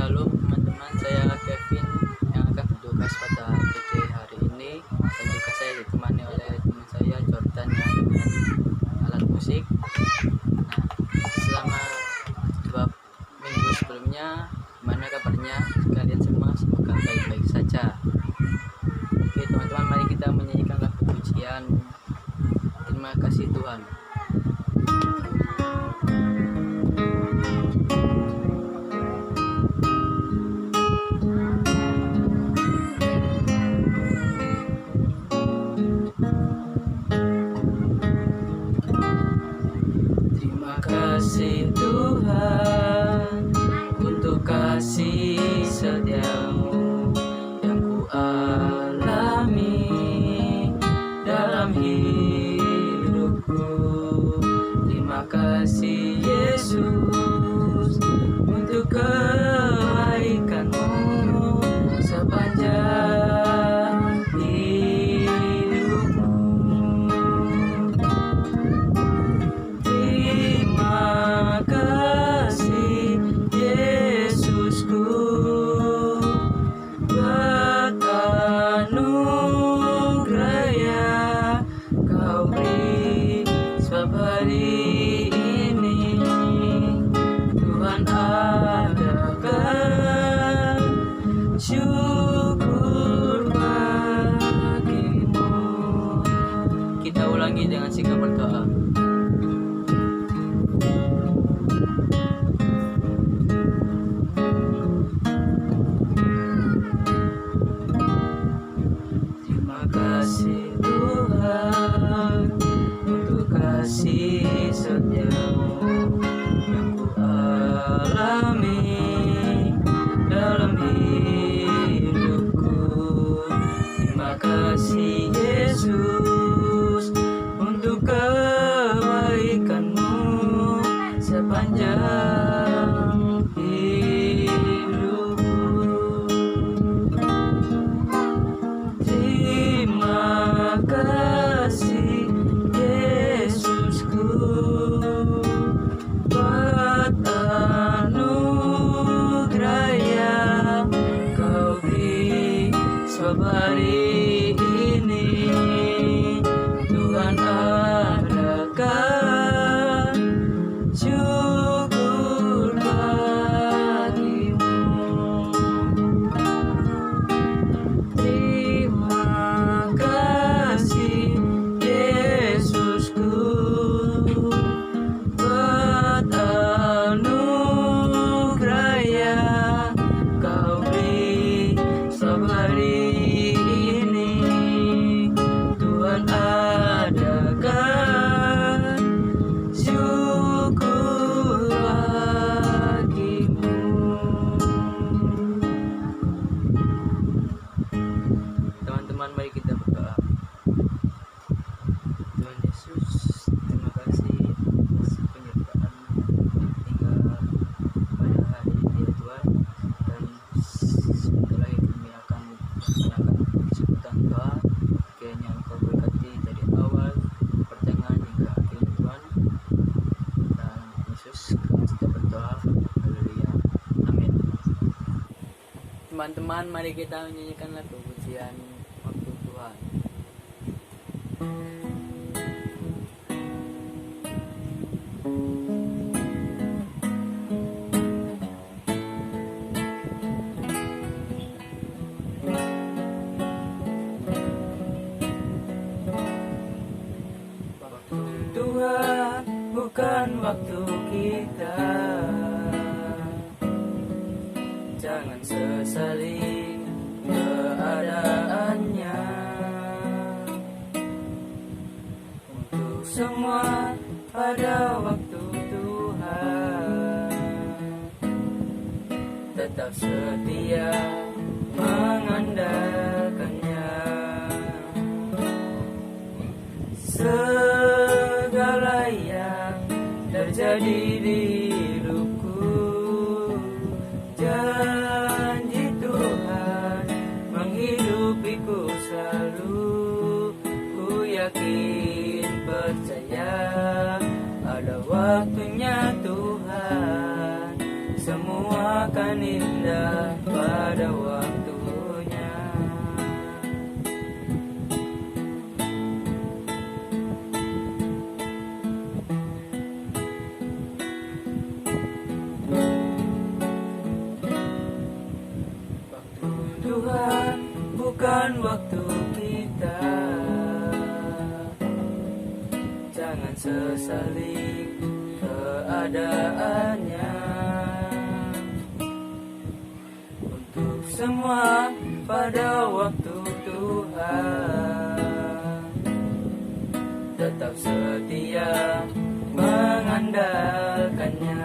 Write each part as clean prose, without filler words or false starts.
Shalom teman-teman, saya Kevin yang akan bertugas pada PT hari ini, dan juga saya ditemani oleh teman saya Jordan yang dengan alat musik. Nah, selama 2 minggu sebelumnya, gimana kabarnya kalian semua? Semoga baik-baik saja. Oke teman-teman, mari kita menyanyikan lagu pujian Terima Kasih Tuhan. Terima kasih Tuhan untuk kasih setiamu yang ku alami dalam hidupku. Terima kasih Yesus untuk kebaikanmu sepanjang hidupku. Terima kasih Yesusku buat anugerah yang kau beri, sebab hari ini Tuhan adakan syukur bagimu. Kita ulangi dengan sikap berdoa. Terima kasih Tuhan untuk kasih setiamu yang ku alami dalam hidupku. Terima kasih Yesus untuk kebaikanmu sepanjang hidupku. Terima kasih Yesusku buat anugerah yang kau beri, sebab hari ini Tuhan adakan syukur bagimu. Terima kasih Yesusku buat anugerah yang kau beri, sebab hari ini Tuhan adakan syukur bagimu. Teman-teman, mari kita berdoa. Tuhan Yesus, terima kasih atas penyertaan-Mu hingga pada hari ini ya Tuhan. Dan sebentar lagi kami akan melaksanakan sebutan doa. Kiranya Engkau berkati dari awal, pertengahan hingga akhirnya Tuhan. Dan Yesus, kami sudah berdoa. Haleluya. Amin. Teman-teman, mari kita menyanyikan lagu pujian Waktu Tuhan. Waktu Tuhan bukan waktu kita. Jangan sesali keadaannya. Untuk semua pada waktu Tuhan, tetap setia mengandalkannya. Segala yang terjadi di hidupku, janji Tuhan menghidupiku selalu. Ku yakin percaya ada waktunya Tuhan, semua akan indah. waktu kita. Jangan sesali keadaannya. Untuk semua pada waktu Tuhan, tetap setia mengandalkannya.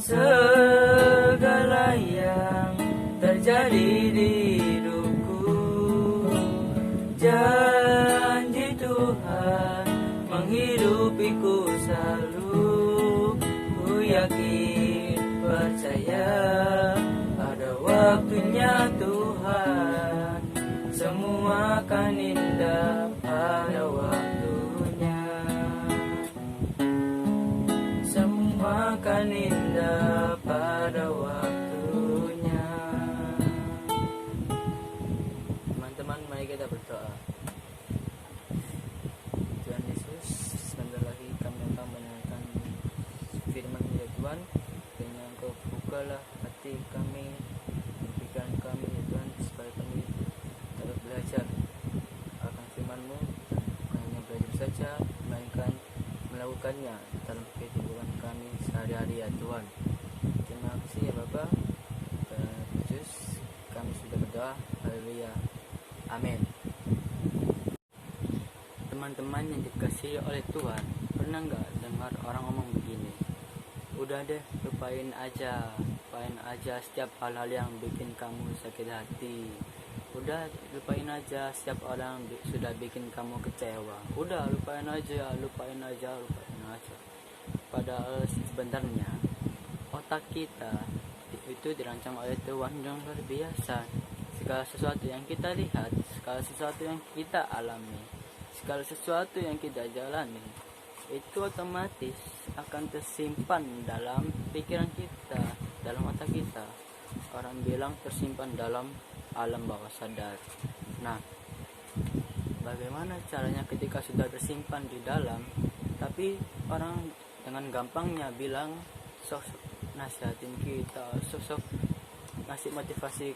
Segala yang terjadi di hidupku, janji Tuhan menghidupiku selalu. Ku yakin percaya ada waktunya Tuhan, semua akan indah pada waktunya. Semua akan indah pada waktunya. Teman-teman, mari kita berdoa. Tuhan Yesus, sebentar lagi kami akan mendengarkan firman ya Tuhan. Kiranya Engkau bukalah hati kami, pikiran kami ya Tuhan, supaya kami dapat belajar akan firman-Mu, bukan hanya belajar saja, melainkan melakukannya dalam kehidupan kami sehari-hari ya Tuhan. Terima kasih ya Bapa. Yesus, kami sudah berdoa. Haleluya. Amin. Teman-teman yang dikasihi oleh Tuhan, pernah nggak dengar orang ngomong begini? Udah deh, lupain aja setiap hal-hal yang bikin kamu sakit hati. Udah, lupain aja setiap orang sudah bikin kamu kecewa. Udah, lupain aja. Padahal sebenarnya otak kita itu dirancang oleh Tuhan yang luar biasa. Segala sesuatu yang kita lihat, segala sesuatu yang kita alami, segala sesuatu yang kita jalani, itu otomatis akan tersimpan dalam pikiran kita, dalam otak kita. Orang bilang tersimpan dalam alam bawah sadar. Nah, bagaimana caranya ketika sudah tersimpan di dalam, tapi orang dengan gampangnya bilang sosok nasihatin kita, sosok ngasih motivasi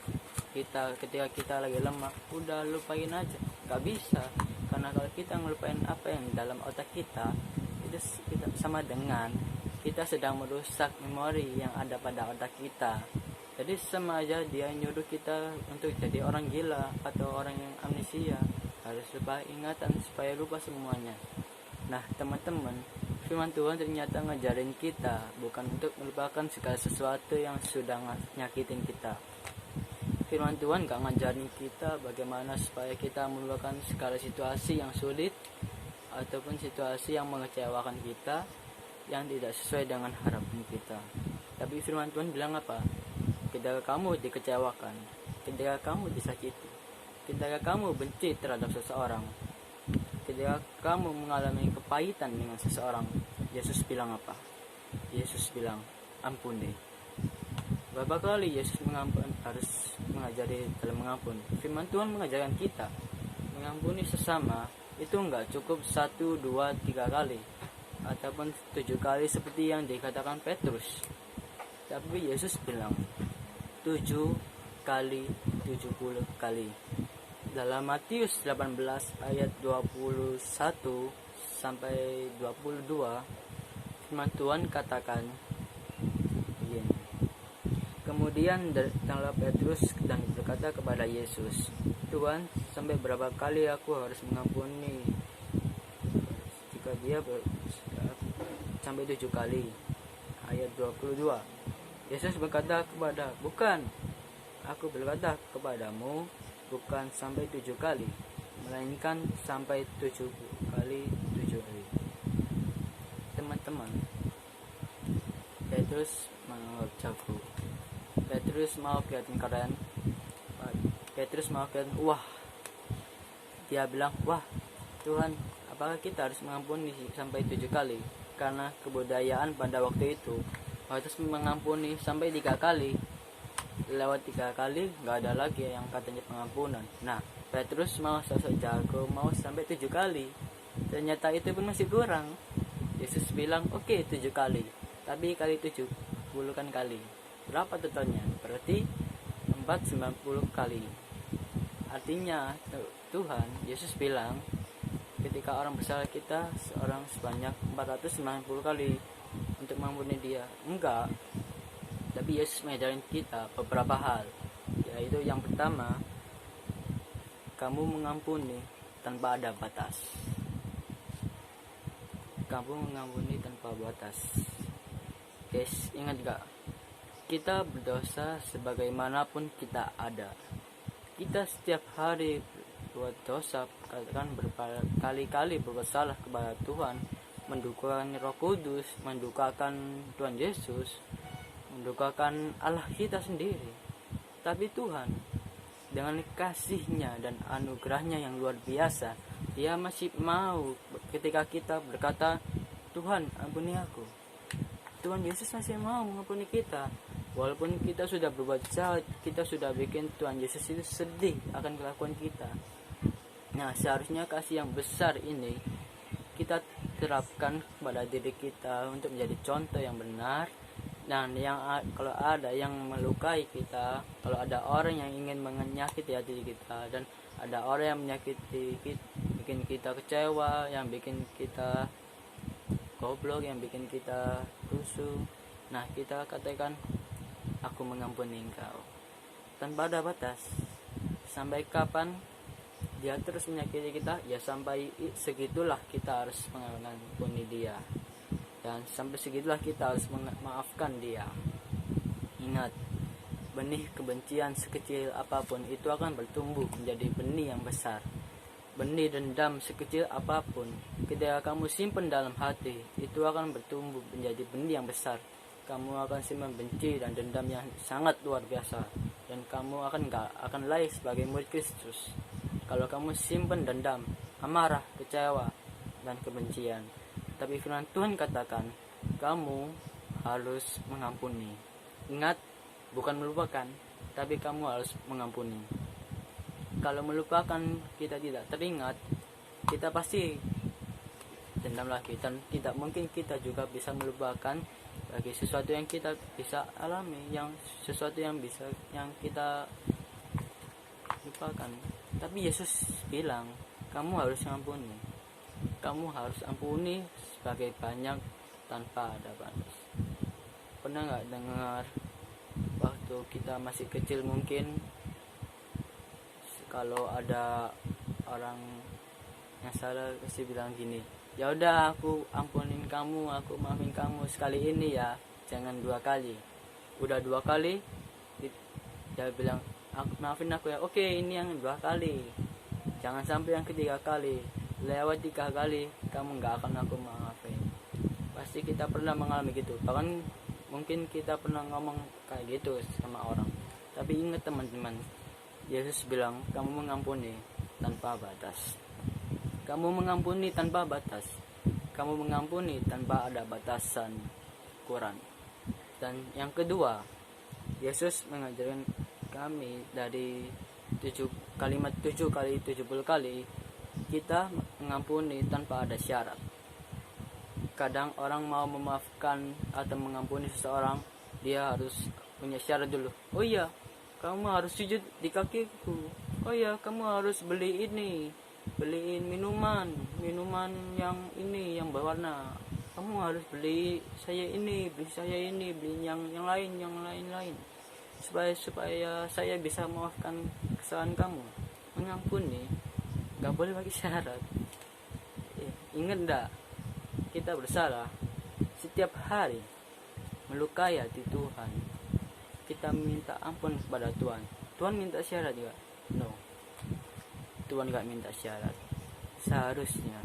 kita ketika kita lagi lemah. Udah, lupain aja. Gak bisa, karena kalau kita ngelupain apa yang dalam otak kita, itu kita sama dengan kita sedang merusak memori yang ada pada otak kita. Jadi sama aja dia nyuruh kita untuk jadi orang gila atau orang yang amnesia, harus lupa ingatan supaya lupa semuanya. Nah teman-teman, firman Tuhan ternyata ngajarin kita bukan untuk melupakan segala sesuatu yang sudah nyakitin kita. Firman Tuhan gak ngajarin kita bagaimana supaya kita melupakan segala situasi yang sulit ataupun situasi yang mengecewakan kita, yang tidak sesuai dengan harapan kita. Tapi firman Tuhan bilang apa? Ketika kamu dikecewakan, ketika kamu disakiti, ketika kamu benci terhadap seseorang, ketika kamu mengalami kepahitan dengan seseorang, Yesus bilang apa? Yesus bilang, ampuni. Berapa kali Yesus harus mengajari dalam mengampuni? Firman Tuhan mengajarkan kita mengampuni sesama itu enggak cukup 1, 2, 3 kali ataupun 7 kali seperti yang dikatakan Petrus. Tapi Yesus bilang 7 kali 70 kali. Dalam Matius 18 ayat 21 sampai 22, firman Tuhan katakan begini. Kemudian datanglah Petrus dan berkata kepada Yesus, Tuhan, sampai berapa kali aku harus mengampuni? Jika dia sampai 7 kali. Ayat 22. Yesus berkata kepada, bukan, aku berkata kepadamu, bukan sampai 7 kali, melainkan sampai 7 kali 7 kali. Teman-teman, Petrus menganggap jago. Petrus mau kelihatan keren. Petrus mau kelihatan wah. Dia bilang, wah Tuhan, apakah kita harus mengampuni sampai 7 kali? Karena kebudayaan pada waktu itu harus mengampuni sampai 3 kali. Lewat 3 kali gak ada lagi yang katanya pengampunan. Nah, Petrus mau sosok jago, mau sampai 7 kali. Ternyata itu pun masih kurang. Yesus bilang, oke, 7 kali, tapi kali 70 kan kali. Berapa totalnya? Berarti 40 berlipat 90 kali. Artinya Tuhan Yesus bilang ketika orang bersalah kita seorang sebanyak 490 kali untuk mengampuni dia. Enggak. Tapi Yesus mengajarin kita beberapa hal, yaitu yang pertama, kamu mengampuni tanpa ada batas. Kamu mengampuni tanpa batas. Guys, ingat gak? Kita berdosa sebagaimanapun kita ada. Kita setiap hari buat dosa, katakan berkali-kali bersalah kepada Tuhan, mendukakan Roh Kudus, mendukakan Tuhan Yesus, mendukakan Allah kita sendiri. Tapi Tuhan dengan kasih-Nya dan anugerah-Nya yang luar biasa, Dia masih mau ketika kita berkata, Tuhan ampuni aku. Tuhan Yesus masih mau mengampuni kita. Walaupun kita sudah berbuat jahat, kita sudah bikin Tuhan Yesus itu sedih akan kelakuan kita. Nah, seharusnya kasih yang besar ini kita terapkan kepada diri kita untuk menjadi contoh yang benar. Dan kalau ada yang melukai kita, kalau ada orang yang ingin menyakiti hati kita, dan ada orang yang menyakiti kita, bikin kita kecewa, yang bikin kita goblok, yang bikin kita rusuh, nah kita katakan, aku mengampuni engkau tanpa ada batas. Sampai kapan dia terus menyakiti kita? Ya sampai segitulah kita harus mengampuni dia, dan sampai segitulah kita harus memaafkan dia. Ingat, benih kebencian sekecil apapun itu akan bertumbuh menjadi benih yang besar. Benih dendam sekecil apapun, ketika kamu simpan dalam hati, itu akan bertumbuh menjadi benih yang besar. Kamu akan simpan benci dan dendam yang sangat luar biasa, dan kamu akan lahir sebagai murid Kristus. Kalau kamu simpan dendam, amarah, kecewa, dan kebencian, tapi firman Tuhan katakan, kamu harus mengampuni. Ingat, bukan melupakan, tapi kamu harus mengampuni. Kalau melupakan kita tidak teringat, kita pasti dendam lagi, dan tidak mungkin kita juga bisa melupakan bagi sesuatu yang kita bisa alami, yang sesuatu yang kita lupakan. Tapi Yesus bilang, kamu harus mengampuni. Kamu harus ampuni sebagai banyak tanpa ada batas. Pernah nggak dengar waktu kita masih kecil, mungkin kalau ada orang yang salah pasti bilang gini, ya udah aku ampunin kamu, aku maafin kamu sekali ini ya, jangan 2 kali. Udah 2 kali dia bilang, maafin aku ya, oke ini yang 2 kali, jangan sampai yang ketiga kali. Lewat 3 kali kamu nggak akan aku maafin. Pasti kita pernah mengalami gitu, bahkan mungkin kita pernah ngomong kayak gitu sama orang. Tapi ingat teman-teman, Yesus bilang, kamu mengampuni tanpa batas. Kamu mengampuni tanpa batas. Kamu mengampuni tanpa ada batasan ukuran. Dan yang kedua, Yesus mengajarkan kami dari kalimat 7 kali 70 kali, kita mengampuni tanpa ada syarat. Kadang orang mau memaafkan atau mengampuni seseorang, dia harus punya syarat dulu. Oh iya, kamu harus sujud di kakiku. Oh ya, kamu harus beliin minuman yang ini, yang berwarna. Kamu harus beli saya ini, beli yang lain, supaya saya bisa memaafkan kesalahan kamu. Mengampuni gak boleh bagi syarat. Ingat enggak, kita bersalah setiap hari, melukai hati Tuhan. Kita minta ampun kepada Tuhan. Tuhan minta syarat juga? No, Tuhan gak minta syarat. Seharusnya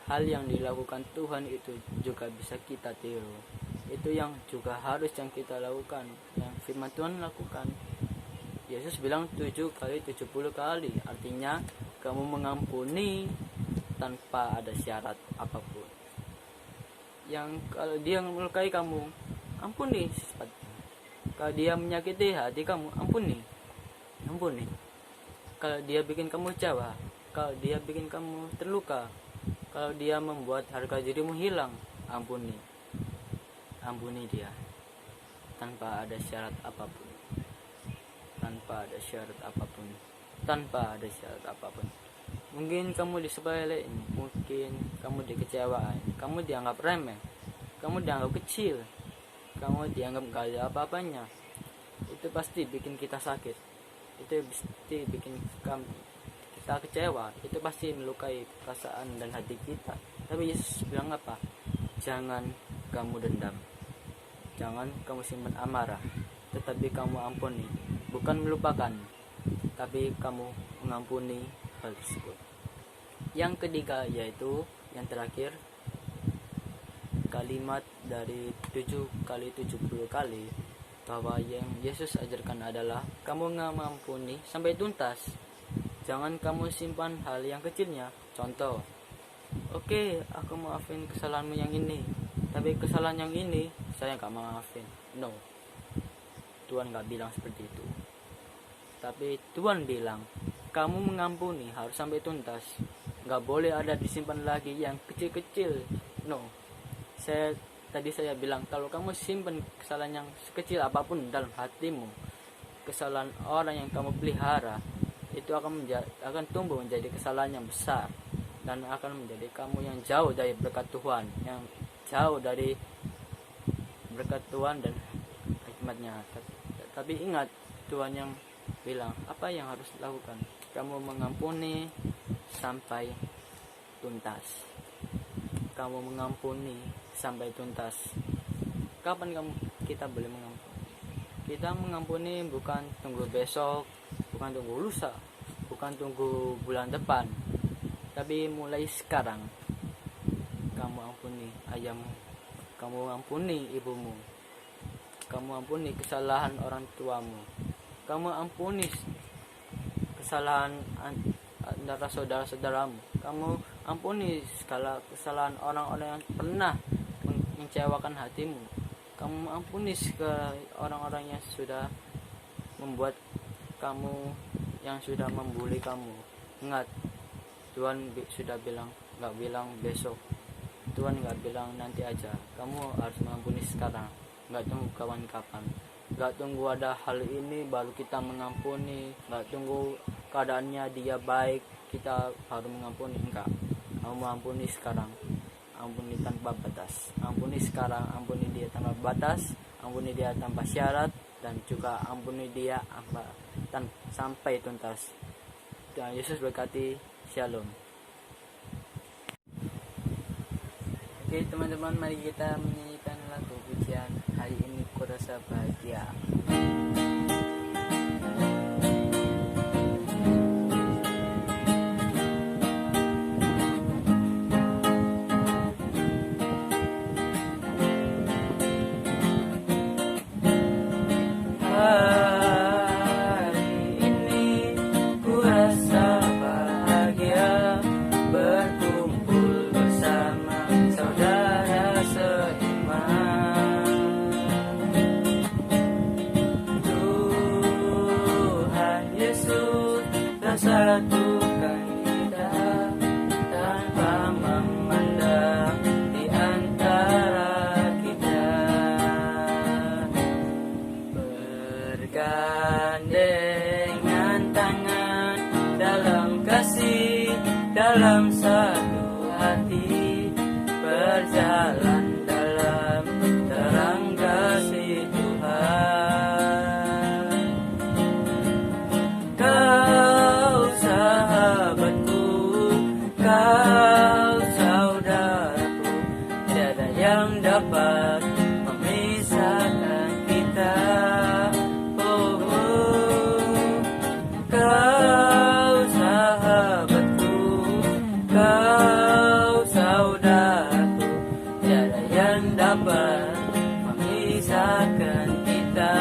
hal yang dilakukan Tuhan itu juga bisa kita tiru. Itu yang juga harus yang kita lakukan, yang firman Tuhan lakukan. Yesus bilang 7 kali 70 kali, artinya kamu mengampuni tanpa ada syarat apapun. Yang kalau dia melukai kamu, ampuni secepatnya. Kalau dia menyakiti hati kamu, ampuni. Kalau dia bikin kamu kecewa, kalau dia bikin kamu terluka, kalau dia membuat harga dirimu hilang, ampuni dia tanpa ada syarat apapun. tanpa ada syarat apapun. Tanpa ada syarat apapun. Mungkin kamu disepelein, mungkin kamu dikecewain, kamu dianggap remeh, kamu dianggap kecil, kamu dianggap gak ada apa-apanya. Itu pasti bikin kita sakit, itu pasti bikin kita kecewa, itu pasti melukai perasaan dan hati kita. Tapi Yesus bilang apa? Jangan kamu dendam, jangan kamu simpan amarah, tetapi kamu ampuni. Bukan melupakan, tapi kamu mengampuni hal tersebut. Yang ketiga, yaitu yang terakhir, kalimat dari 7 kali 70 kali, bahwa yang Yesus ajarkan adalah kamu mengampuni sampai tuntas. Jangan kamu simpan hal yang kecilnya. Contoh, oke, aku maafin kesalahanmu yang ini, tapi kesalahan yang ini saya gak maafin. No, Tuhan gak bilang seperti itu. Tapi Tuhan bilang kamu mengampuni harus sampai tuntas. Gak boleh ada disimpan lagi yang kecil-kecil. No, tadi saya bilang kalau kamu simpan kesalahan yang sekecil apapun dalam hatimu, kesalahan orang yang kamu pelihara, itu akan tumbuh menjadi kesalahan yang besar, dan akan menjadi kamu yang jauh dari berkat Tuhan, yang jauh dari berkat Tuhan dan hikmatnya. Tapi ingat, Tuhan yang bilang apa yang harus dilakukan. Kamu mengampuni sampai tuntas. Kamu mengampuni sampai tuntas. Kapan kita boleh mengampuni? Kita mengampuni bukan tunggu besok, bukan tunggu lusa, bukan tunggu bulan depan, tapi mulai sekarang. Kamu ampuni ayahmu, kamu ampuni ibumu, kamu ampuni kesalahan orang tuamu, kamu ampuni kesalahan antara saudara-saudaramu, kamu ampuni segala kesalahan orang-orang yang pernah mengecewakan hatimu, kamu ampuni segala orang-orang yang sudah membuat kamu, yang sudah membuli kamu. Ingat, Tuhan sudah bilang, gak bilang besok, Tuhan gak bilang nanti aja. Kamu harus mengampuni sekarang, gak tunggu kapan-kapan, gak tunggu ada hal ini baru kita mengampuni, gak tunggu keadaannya dia baik kita baru mengampuni. Enggak, kamu mengampuni sekarang, ampuni tanpa batas. Ampuni sekarang, ampuni dia tanpa batas, ampuni dia tanpa syarat, dan juga ampuni dia sampai tuntas. Tuhan Yesus berkati. Shalom. Oke teman-teman, mari kita menyanyikan lagu pujian Hari Ini Ku Rasa Bahagia. Satukan kita tanpa memandang di antara kita, bergandengan tangan dalam kasih, dalam satu hati, berjalan dalam terang kasih Tuhan. Kau saudaraku, tiada yang dapat memisahkan kita. Oh, kau sahabatku, kau saudaraku, tiada yang dapat memisahkan kita.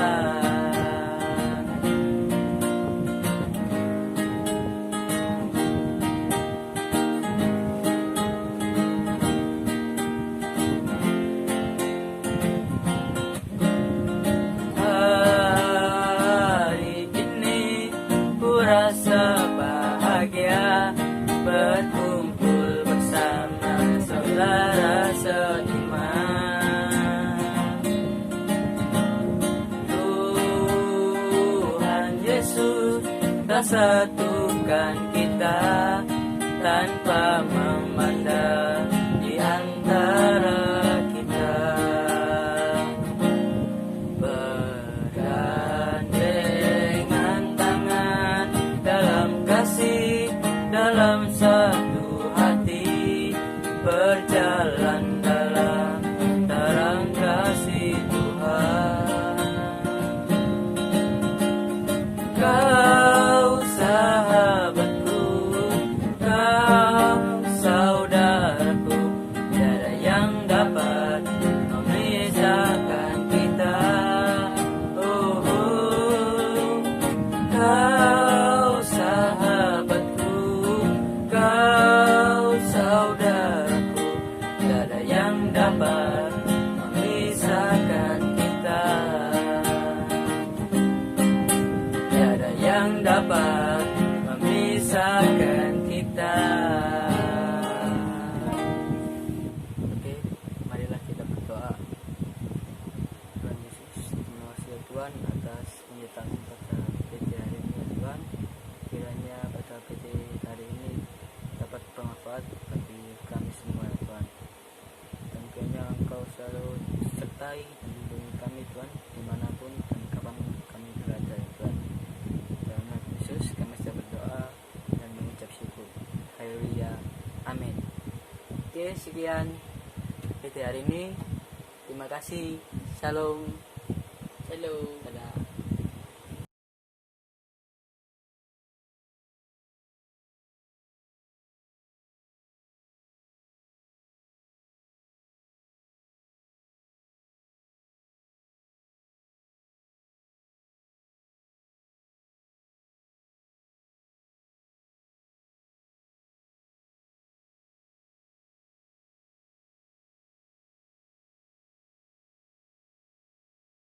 satukan kita tanpa memandang di antara kita. Bergandengan tangan dalam kasih, dalam satu hati, berjalan dalam terang kasih Tuhan. Kau sahabatku, kau saudaraku, tiada yang dapat memisahkan kita. Kau sahabatku, kau saudaraku, tiada yang dapat memisahkan kita. Tiada yang dapat memisahkan kita. Oke, marilah kita berdoa. Tuhan Yesus, terima kasih ya Tuhan atas penyertaan pada PT hari ini ya Tuhan. Kiranya pada PT hari ini dapat bermanfaat bagi kami semua ya Tuhan. Dan kiranya Engkau selalu sertai dan lindungi kami Tuhan, dimanapun dan kapan kami berada ya Tuhan. Dalam nama Yesus kami sudah berdoa dan mengucap syukur. Haleluya. Amin. Oke, sekian PT hari ini. Terima kasih. Shalom. Dadah.